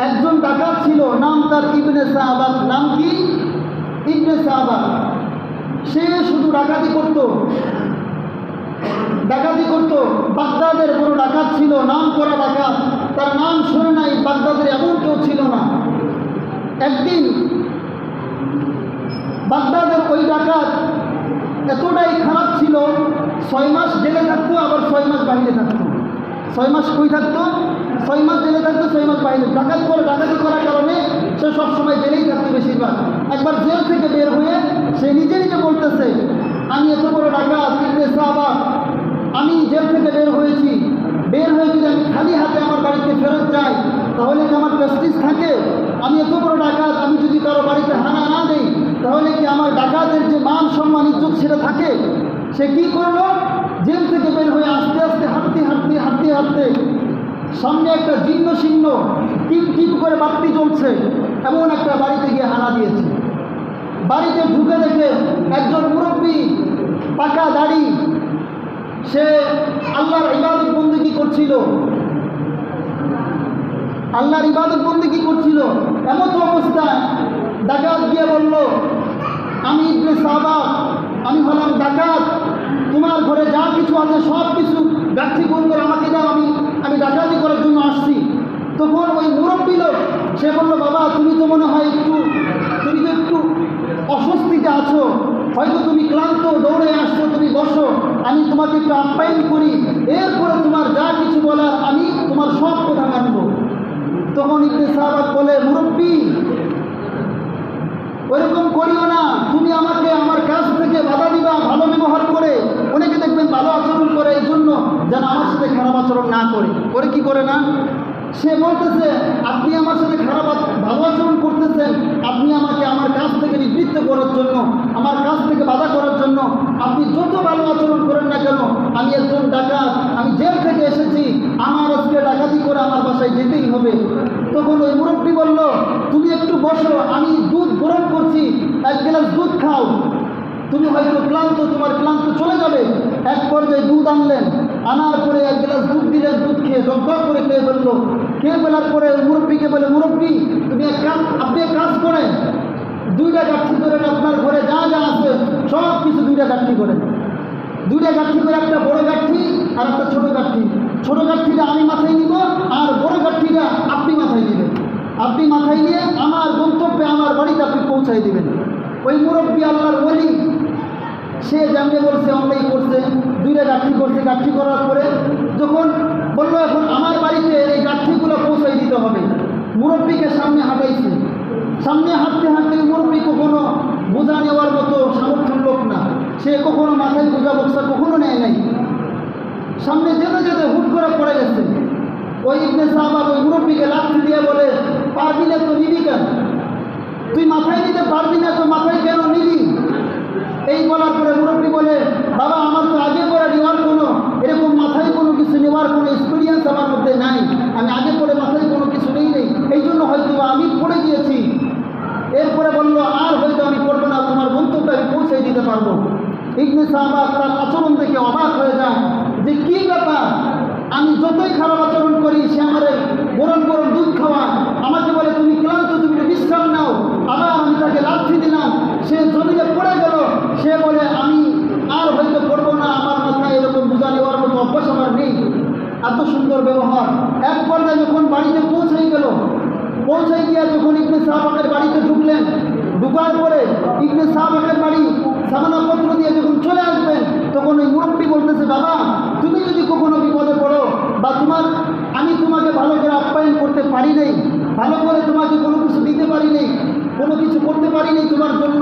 একজন ডাকাত ছিল, নাম তার ইবনে সাবাক। নাম কি? ইবনে সাবাক। সে শুধু ডাকাতি করত। বাগদাদের বড় ডাকাত ছিল, নাম করা ডাকাত। তার নাম শুনে নাই বাগদাদের এমন কেউ ছিল না। একদিন বাগদাদের ওই ডাকাত এতটাই খারাপ ছিল, 6 মাস জেলে থাকতো, আবার 6 মাস বাইরে থাকতো। 6 মাস কই থাকতো? 6 মাস জেলে থাকতো, 6 মাস বাইরে। ডাকাতি করার কারণে সে সবসময় জেলেই থাকতো বেশিরভাগ। একবার জেল থেকে বের হয়ে সে নিজে নিজে বলতেছে, আমি এত বড় ডাকাত ইবনে সাবাক, আমি জেল থেকে বের হয়েছি, বের হয়ে যদি আমি খালি হাতে আমার বাড়িতে ফেরত যাই তাহলে কি আমার প্রেস্টিজ থাকে? আমি এত বড় ডাকাত, আমি যদি কারো বাড়িতে হানা না দেই তাহলে কি আমার ডাকাতের যে মান সম্মান ইজ্জত সেটা থাকে? সে কি করলো? জেল থেকে বের হয়ে আস্তে আস্তে হাঁটতে সামনে একটা জীর্ণ শীর্ণ টিপ করে বাতি জ্বলছে এমন একটা বাড়িতে গিয়ে হানা দিয়েছে। বাড়িতে ঢুকে দেখে একজন মুরব্বী, পাকা দাড়ি, সে আল্লাহর ইবাদত বন্দেগী করছিল। এমন অবস্থায় ডাকাত গিয়ে বলল, আমি ইবনে সাবাক, আমি হলাম ডাকাত, তোমার ঘরে যা কিছু আছে সব কিছু গাছি করে আমাকে দাও, আমি ডাকাতি করার জন্য আসছি। তখন ওই মুরব্বী লোক সে বলল, বাবা তুমি তো মনে হয় একটু অস্বস্তিতে আছো, হয়তো তুমি ক্লান্ত, দৌড়ে আসছো, তুমি বসো, আমি তোমাকে একটু আপ্যায়ন করি, এরপরে তোমার যা কিছু বলার আমি তোমার সব কথা মানব। তখন ইবনে সাবাক বলে, মুরব্বী ওইরকম করিও না, তুমি আমাকে আমার কাছ থেকে বাধা দিবা ভালো ব্যবহার করে। অনেকে দেখবেন ভালো আচরণ করে এই জন্য যেন আমার সাথে খারাপ আচরণ না করে কি করে না। সে বলতেছে, আপনি আমার সাথে ভালো আচরণ করতেছেন, আপনি আমাকে আমার কাছ থেকে নিবৃত্ত করার জন্য, আমার কাছ থেকে বাধা করার জন্য আপনি যত ভালো আচরণ করেন না কেন, আমি একজন ডাকাত, আমি জেল থেকে এসেছি, আমার আজকে ডাকাতি করে আমার বাসায় যেতেই হবে। তখন ওই মুরব্বী বলল, তুমি একটু বসো, আমি দুধ গরম করছি, 1 গ্লাস দুধ খাও, তুমি হয়তো ক্লান্ত, তোমার ক্লান্ত চলে যাবে। এক পর্যায়ে দুধ আনার পরে 1 গ্লাস দুধ দিলেন, দুধ খেয়ে দরদর করে খেয়ে ফেললো। খেয়ে ফেলার পরে মুরব্বীকে বলে, মুরব্বী আপনি এক কাজ করেন, 2টা গাঠি করেন, আপনার ঘরে যা যা আছে সব কিছু 2টা গাঠি করেন। 2টা গাঠি করে, একটা বড় গাঠি আর একটা ছোট গাঠি। ছোট গাঠিটা আমি মাথায় নিব, আর বড় গাঠিটা আপনি মাথায় নেবেন। আপনি মাথায় নিয়ে আমার গন্তব্যে, আমার বাড়িতে আপনি পৌঁছাই দেবেন। ওই মুরব্বী আল্লাহর ওলি, সে যেমনি বলছে অমনি করছে, 2টা গাঠি করছে। গাঠি করার পরে যখন বললো এখন আমার বাড়িতে এই গাঠিগুলো পৌঁছাই দিতে হবে, মুরব্বীকে সামনে হাঁটাইছে। সামনে হাঁটতে মুরব্বী কখনো বোঝা নেওয়ার মতো সামর্থ্যের লোক না, সে কখনো মাথায় বোঝা বক্সা কখনো নেয় নাই। সামনে যেতে হুট করে পড়ে গেছে। ওই ইবনে সাবাক ওই মুরব্বীকে লাথি দিয়ে বলে, পারবি না তো নিবি কেন? তুই মাথায় নিতে পারবি না তো মাথায় কেন নিবি? এই বলার পরে মুরব্বী বলে, বাবা আমার তো আগে করে নেওয়ার এরকম মাথায় কোনো কিছু নেওয়ার কোনো এক্সপিরিয়েন্স আমার মধ্যে নাই, আমি আগে করে মাথায় কোনো কিছু নেই, এই জন্য হয়তো আমি পড়ে গিয়েছি। এরপরে বললো, আর হয়তো আমি পড়বো না, তোমার গন্তব্যে আমি পৌঁছে দিতে পারবো। ইবনে সাবাক তার আচরণ দেখে অবাক হয়ে যায় যে কি ব্যাপার, আমি যতই খারাপ আচরণ করি সে আমার গরম দুধ খাওয়ায়, আমাকে বলে তুমি ক্লান্ত, তুমি বিশ্রাম নাও। আবার আমি তাকে লাথি দিলাম, সে জমিনে পড়ে গেল। সে বলে, আমি আর হয়তো পড়বো না, আমার মাথায় এরকম বোঝা নেওয়ার মতো অভ্যাস আমার নেই। এত সুন্দর ব্যবহার। এক পর্যায়ে যখন বাড়িতে পৌঁছে গিয়ে যখন ইবনে সাবাকের বাড়িতে ঢুকলেন, ঢুকার পরে ইবনে সাবাকের বাড়ি সামানাপত্র দিয়ে যখন চলে আসবেন, তখন ওই মুরব্বী বলতেছে, বাবা তুমি যদি কখনো বিপদে পড়ো বা আমি তোমাকে ভালো করে আপ্যায়ন করতে পারি নাই, ভালো করে তোমাকে কোনো কিছু দিতে পারি নাই, কোনো কিছু করতে পারি নাই তোমার জন্য,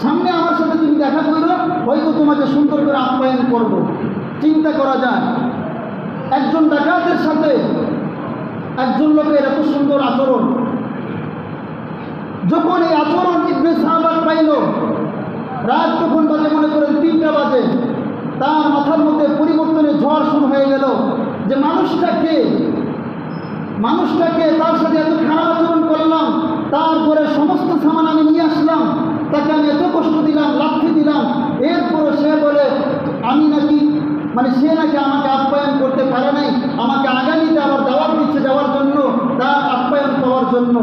সামনে আমার সাথে তুমি দেখা করো, হয়তো তোমাকে সুন্দর করে আপ্যায়ন করব। চিন্তা করা যায়, একজন ডাকাতের সাথে একজন লোকের এত সুন্দর আচরণ। যখন এই আচরণ ইবনে সাবাক পাইল, রাত তখন বাজে মনে করেন 3টা বাজে, তার মাথার মধ্যে পরিবর্তনের ঝড় শুরু হয়ে গেল যে মানুষটাকে তার সাথে এত খারাপ আচরণ করলাম, তারপরে সমস্ত সামান আমি নিয়ে আসলাম, তাকে আমি এত কষ্ট দিলাম, লাথি দিলাম, এরপরে সে বলে সে নাকি আমাকে আপ্যায়ন করতে পারে নাই, আমাকে আগামীতে আবার দাওয়াত দিচ্ছে যাওয়ার জন্য, তার আপ্যায়ন জন্য।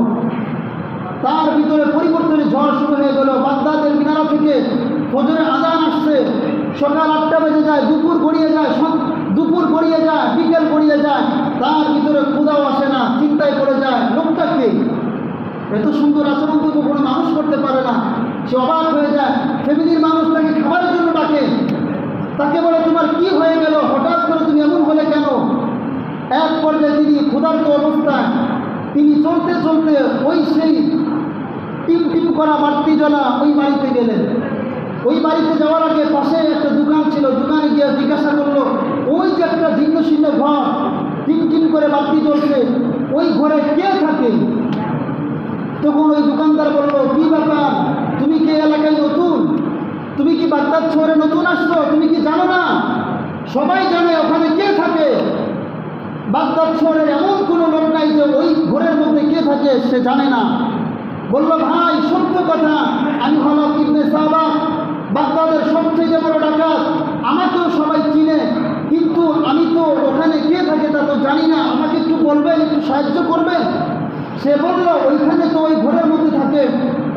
তার ভিতরে পরিবর্তনের ঝড় শুরু হয়ে গেল। বাগদাদের মিনারা থেকে ফজরের আজান আসছে, সকাল 8টা বেজে যায়, দুপুর গড়িয়ে যায়, বিকেল গড়িয়ে যায়, তার ভিতরে ক্ষুধাও আসে না, চিন্তায় পড়ে যায় লোকটা কে, এত সুন্দর আচরণ তো কোনো মানুষ করতে পারে না। সে অবাক হয়ে যায়। ফ্যামিলির মানুষ তাকে খাবারের জন্য ডাকে, তাকে বলে তোমার কি হয়ে গেল, হঠাৎ করে তুমি এমন হলে কেন? এক পর্যায়ে তিনি ক্ষুধার্ত অবস্থায় তিনি চলতে চলতে ওই সেই টিম করা বাড়তি জ্বলা ওই বাড়িতে গেলেন। ওই বাড়িতে যাওয়ার আগে পাশে একটা দোকান ছিল, দোকানে গিয়ে জিজ্ঞাসা করলো ওই যে একটা জীর্ণ শীর্ণ ঘর টিম করে বাড়তি জ্বলছে, ওই ঘরে কে থাকে? তখন ওই দোকানদার বলল, কি ব্যাপার, তুমি কি এলাকায় নতুন? তুমি কি বাগদাদ শহরে নতুন আসছো? তুমি কি জানো না? সবাই জানে ওখানে কে থাকে। বাগদাদ শহরের এমন কোনো লোক নাই যে ওই ঘরের মধ্যে কে থাকে সে জানে না। বলল, ভাই সত্য কথা, আমি হলাম ইবনে সাবা, বাগদাদের সবচেয়ে বড় ডাকাত, আমাকেও সবাই চিনে, কিন্তু আমি তো ওখানে কে থাকে তা তো জানি না, আমাকে একটু বলবেন, একটু সাহায্য করবেন? সে বলল, ওইখানে তো ওই ঘরের মধ্যে থাকে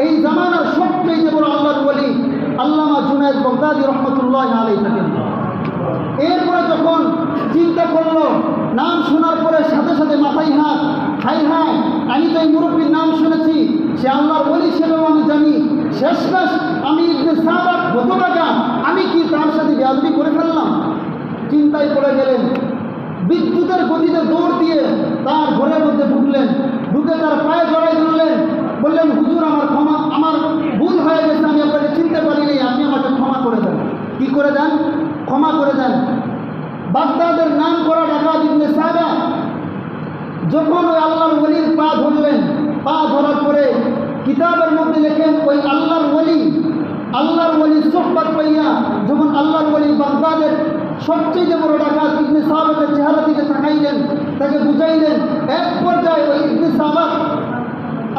এই জামানার সবচেয়ে বড় আল্লাহর ওলি আল্লামা জুনায়েদ বাগদাদী রহমতুল্লাহ আলাইহি থাকেন। এরপরে যখন চিন্তা করলো, নাম শোনার পরে সাথে সাথে মাথায় হাত, হাই হাই, আমি তো এই মুরব্বীর নাম শুনেছি, সে আল্লাহর ওলি সেটাও আমি জানি, শেষমেশ আমি ইবনে সাবাক হতভাগা, আমি কি তার সাথে বেয়াদবি করে ফেললাম? চিন্তায় পড়ে গেলেন। বিদ্যুতের গতিতে দৌড় দিয়ে তার ঘরের মধ্যে ঢুকলেন, ঢুকে তার পায়ে জড়াই ধরলেন, বললেন, হুজুর আমার ভুল হয়ে গেছে, আমি আপনাকে চিনতে পারিনি, আপনি আমাকে ক্ষমা করে দেন। কি করে দেন? ক্ষমা করে দেন। বাগদাদের নাম করা ডাকাত ইবনে সাবা যখন ওই আল্লাহর ওলির পা ধরলেন, পা ধরার পরে কিতাবের মধ্যে লেখেন ওই আল্লাহর ওলি সোহবত পাইয়া যখন আল্লাহর ওলি বাগদাদের সবচেয়ে বড় ডাকাত ইবনে সাবাকের চেহারা দিকে তাকাইলেন, তাকে বুঝাইলেন। এক পর্যায়ে ওই ইবনে সাবাক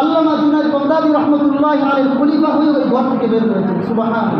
আল্লামা জুনায়েদ বাগদাদী রহমতুল্লাহ আলাইহি খলিফা হয়ে ওই ঘর থেকে বের হয়েছেন। সুবহানাল্লাহ।